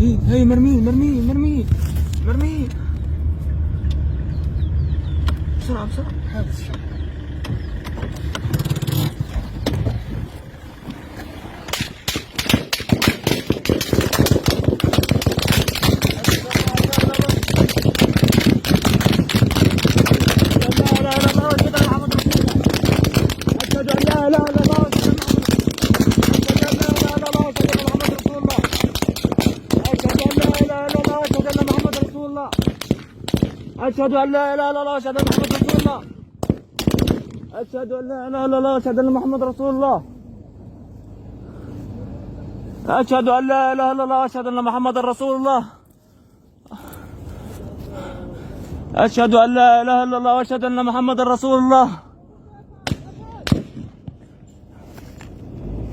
هي مرمي مرمي مرمي مرمي. بسرعة بسرعة. أشهد أن لا إله إلا الله أشهد أن محمد رسول الله. أشهد أن لا إله إلا الله أشهد أن محمد رسول الله. أشهد أن لا إله إلا الله أشهد أن محمد رسول الله. أشهد أن لا إله إلا الله أشهد أن محمد رسول الله.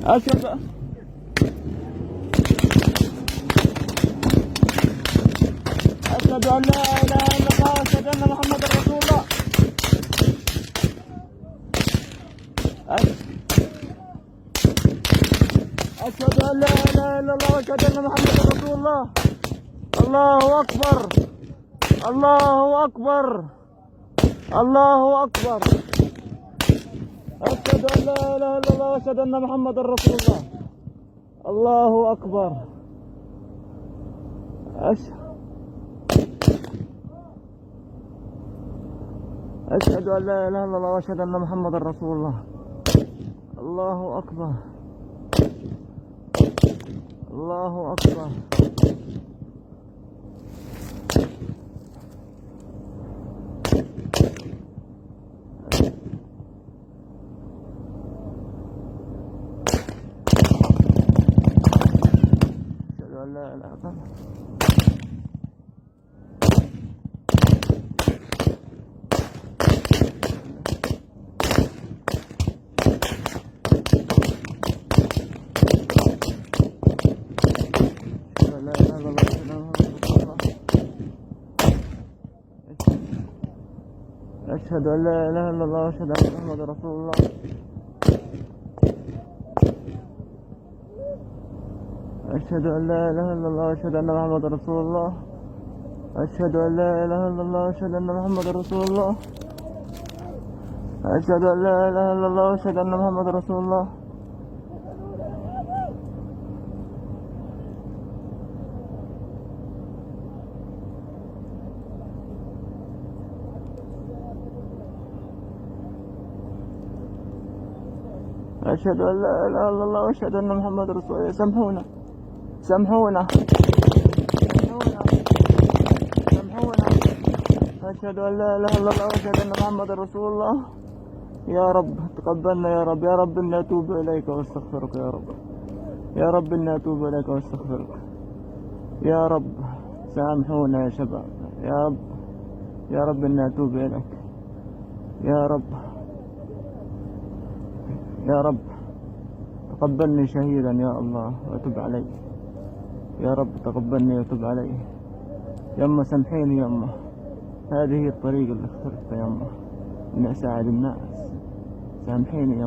أشهد أن لا إله إلا الله أشهد أن محمد رسول الله. أشهد أن لا إله إلا الله أشهد أن محمد رسول الله. الله أكبر الله أكبر الله أكبر. أشهد أن لا إله إلا الله أشهد أن محمد رسول الله. الله أكبر. أشهد أن لا إله إلا الله وأشهد أن محمد رسول الله. الله أكبر الله أكبر. أشهد أن لا إله إلا الله. أشهد أن لا إله إلا الله وأشهد أن محمد رسول الله. أشهد أن لا إله إلا الله وأشهد أن محمد رسول الله. أشهد أن لا إله إلا الله وأشهد أن محمد رسول الله. أشهد أن لا إله إلا الله وأشهد أن محمد رسول الله. أشهد أن لا إله إلا الله وأشهد أن محمد رسول الله. سامحونا سامحونا سامحونا. أشهد أن لا إله إلا الله وأشهد أن محمد رسول الله. يا رب تقبلنا يا رب. يا رب إني أتوب إليك وأستغفرك يا رب. يا رب إني أتوب إليك وأستغفرك يا رب. سامحونا يا شباب. يا رب إني أتوب إليك يا رب. يا رب تقبلني شهيدا يا الله وتب علي. يا رب تقبلني وتب علي. يما سامحيني يما. هذه هي الطريقة اللي اخترتها يما اني اساعد الناس. سامحيني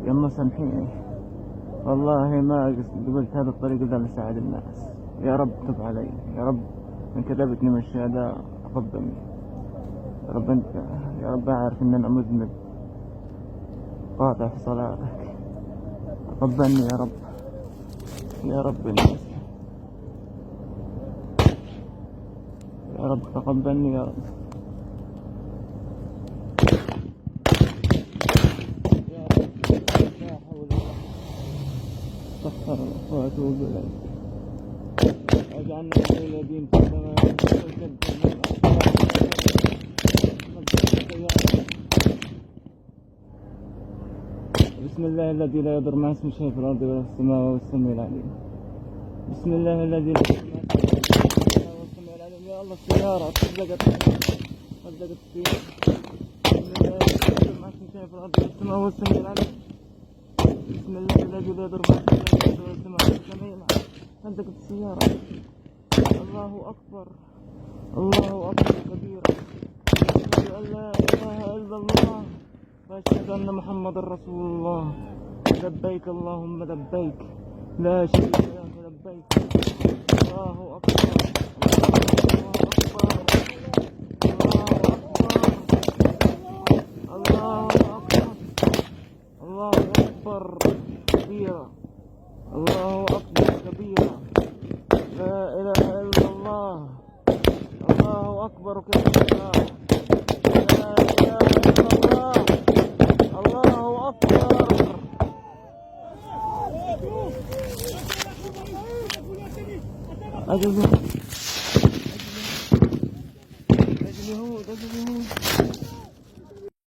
يما سامحيني. والله ما قبلت هذا الطريق اللي اساعد الناس. يا رب تب علي. يا رب ان كذبتني من الشهداء تقبلني. يا رب انت يا رب اعرف ان انا مذنب قاطع في صلاتك. تقبلني يا رب. يا رب الناس. يا رب تقبلني يا رب. يا رب لا حول ولا قوة. استغفر الله واتوب اليك. اجعلنا من الذين كما بسم الله الذي لا يضر مع اسمه شيء في الارض ولا في السماء وهو السميع العليم. بسم الله الذي لا يضر مع اسمه شيء في الارض وهو السميع العليم. يا الله السيارة طبقت فيها. بسم الله الذي لا يضر مع اسمه شيء في الارض ولا في السماء وهو السميع العليم. بسم الله الذي لا يضر مع اسمه شيء في الارض ولا في السماء وهو السميع العليم. طبقت السيارة. الله اكبر الله اكبر كبيرا. أشهد أن لا إله إلا الله وأشهد أن محمد رسول الله. لبيك اللهم لبيك لا شريك لك لبيك. الله أكبر. الله أكبر. الله أكبر كبيرا. الله أكبر كبيرا. لا إله إلا الله. الله أكبر كبيرا. لا إله إلا الله. الله أكبر. أجل هود.